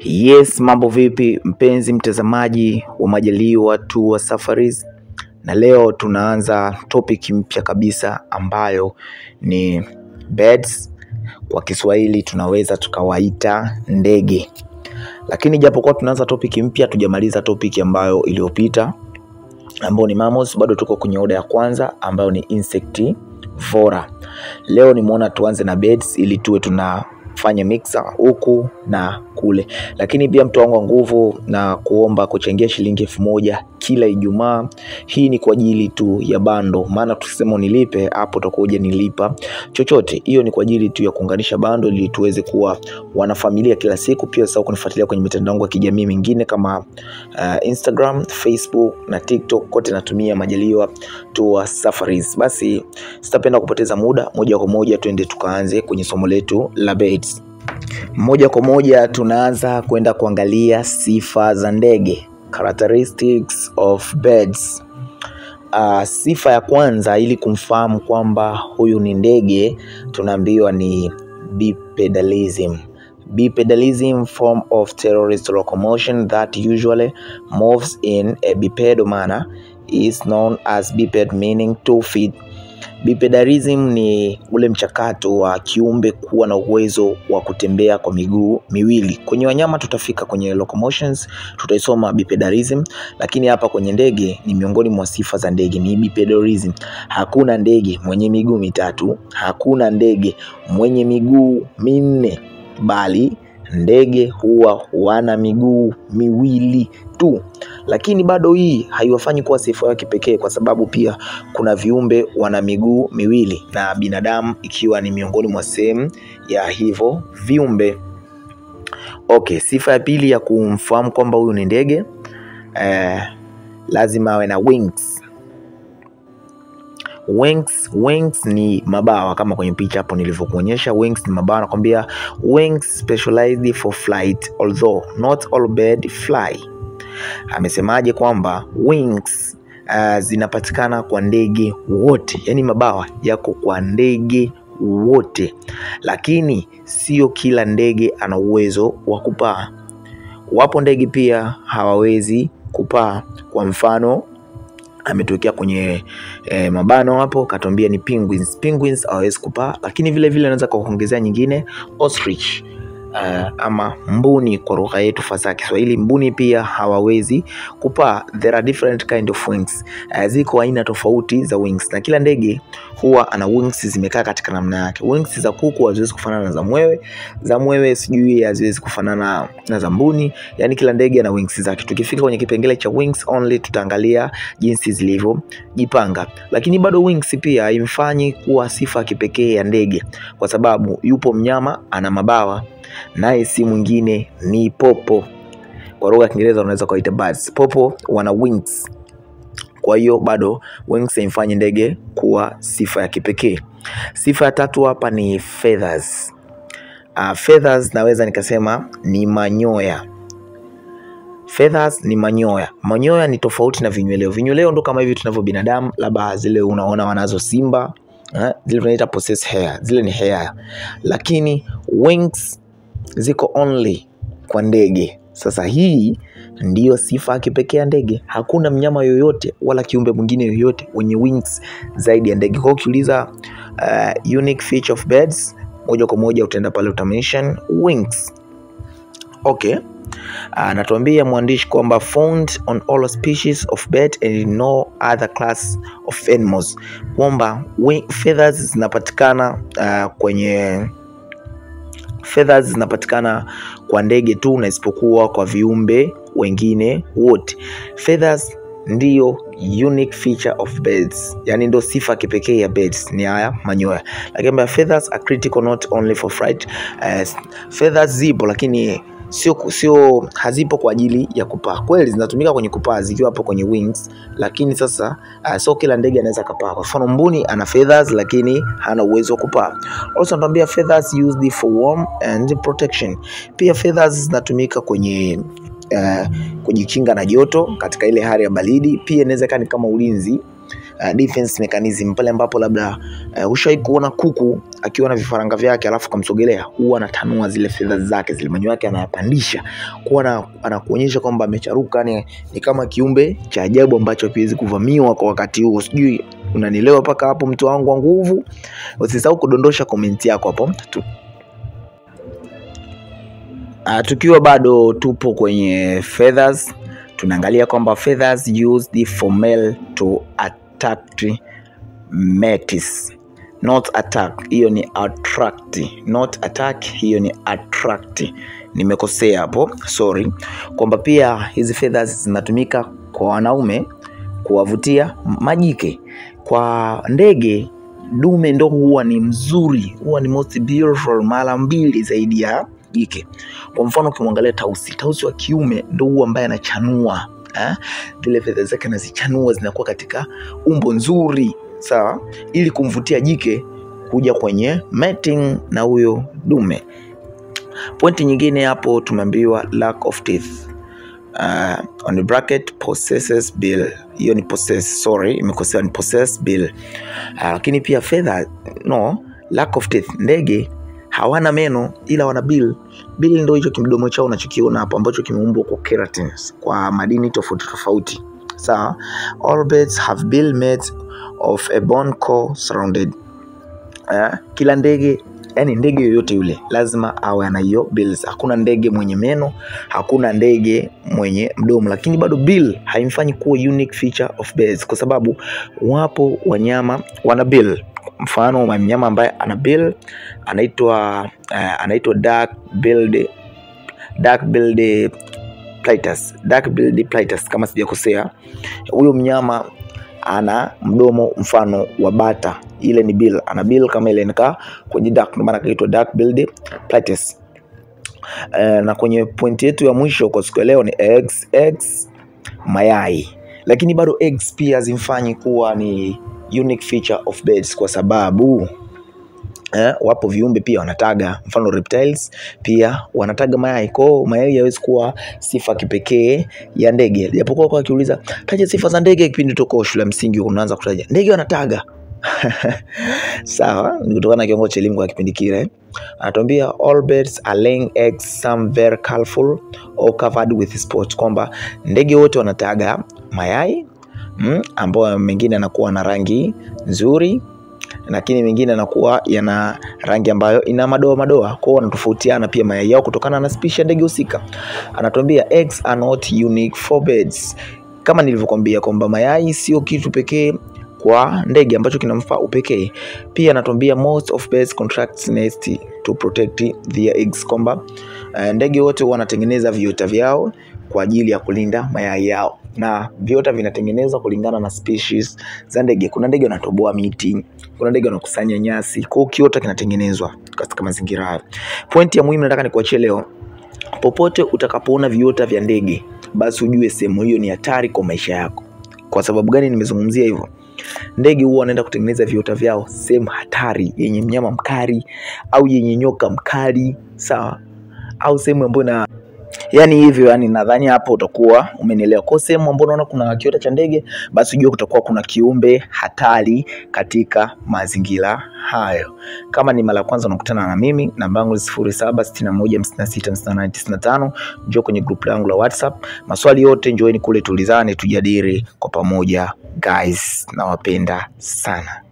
Yes, mambo vipi mpenzi mtazamaji wa Majaliwa Tour Safaris, na leo tunaanza topic mpya kabisa ambayo ni birds. Kwa Kiswahili tunaweza tukawaita ndege. Lakini japokuwa tunaanza topic mpya, tujamaliza topic ambayo iliyopita ambayo ni mammals. Bado tuko kwenye oda ya kwanza ambayo ni insectivora. Leo nimeona tuanze na birds ili tuwe tunafanya mixer huku na kule. Lakini pia mtu wangu wa nguvu na kuomba kuchangia shilingi 1000 kila Ijumaa. Hii ni kwa ajili tu ya bando, maana tukisema unilipe hapo utakuja nilipa chochote. Hiyo ni kwa ajili tu ya kuunganisha bando ili tuweze kuwa wanafamilia kila siku. Pia usahau kunifuatilia kwenye mitandao yangu ya kijamii mingine kama Instagram, Facebook na TikTok, kote natumia Majaliwa Tour Safaris. Basi sitapenda kupoteza muda, moja kwa moja tuende tukaanze kwenye somo letu la birds. Moja kwa moja tunaanza kwenda kuangalia sifa za ndege, characteristics of birds. Sifa ya kwanza ili kumfahamu kwamba huyu ni ndege tunaambiwa ni bipedalism. Bipedalism, form of terrorist locomotion that usually moves in a bipedal manner, is known as biped, meaning 2 feet. Bipedalism ni ule mchakato wa kiumbe kuwa na uwezo wa kutembea kwa miguu miwili. Kwenye wanyama tutafika kwenye locomotions, tutaisoma bipedalism, lakini hapa kwenye ndege ni miongoni mwa sifa za ndege ni bipedalism. Hakuna ndege mwenye miguu mitatu, hakuna ndege mwenye miguu minne, bali ndege huwa wana miguu miwili tu. Lakini bado hii haiwafanyi kuwa sifa ya kipekee, kwa sababu pia kuna viumbe wana miguu miwili na binadamu ikiwa ni miongoni mwa sehemu ya hivyo viumbe. Okay, sifa ya pili ya kumfahamu kwamba huyu ni ndege, lazima awe na wings. Wings ni mabawa kama kwenye picha hapo nilivyokuonyesha. Wings ni mabawa, nakwambia wings specialized for flight, although not all bird fly. Amesemaje kwamba wings zinapatikana kwa ndege wote, yani mabawa yako kwa ndege wote, lakini sio kila ndege ana uwezo wa kupaa. Wapo ndege pia hawawezi kupaa. Kwa mfano ametokea kwenye mabano hapo katuambia ni penguins. Penguins hawezi kupaa, lakini vile vile anaweza kuongezea nyingine ostrich, ama mbuni kwa lugha yetu fasaha Kiswahili. Mbuni pia hawawezi kupaa. There are different kind of wings. Ziko aina tofauti za wings na kila ndege huwa ana wings zimekaa katika namna yake. Wings za kuku haziwezi kufanana na za mwewe sijui haziwezi kufanana na za mbuni. Yani kila ndege ana wings zake. Tukifika kwenye kipengele cha wings only tutaangalia jinsi zilivyojipanga. Lakini bado wings pia haimfanyi kuwa sifa kipekee ya ndege, kwa sababu yupo mnyama ana mabawa, naye si mwingine ni popo. Kwa lugha ya Kiingereza unaweza kuita birds. Popo wana wings. Kwa hiyo bado wings haimfanyi ndege kuwa sifa ya kipekee. Sifa ya tatu hapa ni feathers. Feathers naweza nikasema ni manyoya. Feathers ni manyoya. Manyoya ni tofauti na vinyweleo. Vinyweleo ndo kama hivi tunavyo binadamu, labda zile unaona wanazo simba, zile tunaita possess hair, zile ni hair. Lakini wings ziko only kwa ndege. Sasa hii ndiyo sifa kipekee ya ndege. Hakuna mnyama yoyote wala kiumbe mwingine yoyote wenye wings zaidi ya ndege. Kwa ukiuliza unique feature of birds, moja kwa moja utaenda pale utamention wings. Okay. Natuambia mwandishi kwamba found on all species of bird and no other class of animals, kwamba feathers zinapatikana kwa ndege tu na isipokuwa kwa viumbe wengine wote. Feathers ndiyo unique feature of birds, yani ndio sifa kipekee ya birds ni haya manyoya. Lakini feathers are critical not only for flight. Feathers zipo lakini sio hazipo kwa ajili ya kupaa. Kweli zinatumika kwenye kupaa zikiwa hapo kwenye wings, lakini sasa sio kila ndege anaweza kupaa. Kwa mfano mbuni ana feathers lakini hana uwezo wa kupaa. Also nakwambia feathers used for warmth and protection. Pia feathers zinatumika kwenye kujikinga na joto katika ile hali ya baridi. Pia inaweza kama ulinzi defense mechanism, pale ambapo labda ushawahi kuona kuku akiwa na vifaranga vyake alafu kamsogelea, huwa anatanua zile feathers zake, zile manyoya yake anayapandisha, kwa anakuonyesha kwamba amecharuka. Ni kama kiumbe cha ajabu ambacho hakiwezi kuvamiwa kwa wakati huo. Sijui unanielewa paka hapo, mtu wangu wa nguvu? Usisahau kudondosha comment yako hapo. Tukiwa bado tupo kwenye feathers, tunaangalia kwamba feathers used for male to attract mates, not attack. Hiyo ni attract, not attack, hiyo ni attract. Nimekosea hapo, sorry. Kwamba pia hizi feathers zinatumika kwa wanaume kuwavutia majike. Kwa ndege dume ndo huwa ni mzuri, huwa ni most beautiful mara 2 zaidi ya jike. Kwa mfano ukimwangalia tausi wa kiume ndo huwa ambaye anachanua, zile feathers zake anazichanua, zinakuwa katika umbo nzuri, sawa, ili kumvutia jike kuja kwenye mating na huyo dume. Pointi nyingine hapo tumeambiwa lack of teeth, on the bracket possesses bill. Hiyo ni possess, sorry, imekosea, ni possess bill. Lakini pia feather, no, lack of teeth, ndege hawana meno ila wana bill. Bill ndio hicho kimdomo chao unachokiona hapo ambacho kimeumbwa kwa keratins, kwa madini tofauti. Sawa, all birds have bill made of a bone core surrounded. Kila ndege, yani ndege yoyote yule lazima awe ana hiyo bills. Hakuna ndege mwenye meno, hakuna ndege mwenye mdomo, lakini bado bill haimfanyi kuwa unique feature of birds, kwa sababu wapo wanyama wana bill. Mfano wa mnyama ambaye ana bill anaitwa dark-billed platypus kama sijakosea. Huyo mnyama ana mdomo mfano wa bata, ile ni bill, ana bill kama ile inakaa kwenye dark, ndio maana kaitwa dark-billed platypus. Na kwenye point yetu ya mwisho kwa siku leo ni eggs, mayai. Lakini bado eggs pia zimfanyi kuwa ni unique feature of birds, kwa sababu wapo viumbe pia wanataga, mfano reptiles pia wanataga mayai. Kwa mayai haiwezi kuwa sifa kipekee ya ndege. Japokuwa kwa kiuliza taja sifa za ndege kipindi tuko shule msingi, unaanza kutaja ndege wanataga. Sawa, ni kutokana na kiwango cha elimu kwa kipindi kile. Anatuambia all birds are laying eggs, some very colorful or covered with spots, kwamba ndege wote wanataga mayai ambao mengine yanakuwa na rangi nzuri, lakini mengine yanakuwa yana rangi ambayo ina madoa. Kwa hiyo wanatofautiana pia mayai yao kutokana na species ya ndege husika. Anatuambia eggs are not unique for birds. Kama nilivyokuambia kwamba mayai sio kitu pekee kwa ndege ambacho kinamfaa upekee. Pia anatuambia most of birds contract nest to protect their eggs, kwamba ndege wote wanatengeneza viota vyao kwa ajili ya kulinda mayai yao, na viota vinatengenezwa kulingana na species za ndege. Kuna ndege wanatoboa miti, kuna ndege wanakusanya nyasi, kwa hiyo kiota kinatengenezwa katika mazingira hayo. Pointi ya muhimu nataka nikuachie leo, popote utakapoona viota vya ndege, basi ujue sehemu hiyo ni hatari kwa maisha yako. Kwa sababu gani nimezungumzia hivyo? Ndege huwa wanaenda kutengeneza viota vyao sehemu hatari, yenye mnyama mkali au yenye nyoka mkali, sawa, au sehemu ambayo yani hivyo, yani nadhani hapo utakuwa umenielewa. Kwa sehemu ambapo unaona kuna kiota cha ndege, basi ujue kutakuwa kuna kiumbe hatari katika mazingira hayo. Kama ni mara kwanza unakutana na mimi, namba yangu 0761565895. Njoo kwenye group langu la WhatsApp. Maswali yote njoeni kule, tulizane, tujadili kwa pamoja guys. Nawapenda sana.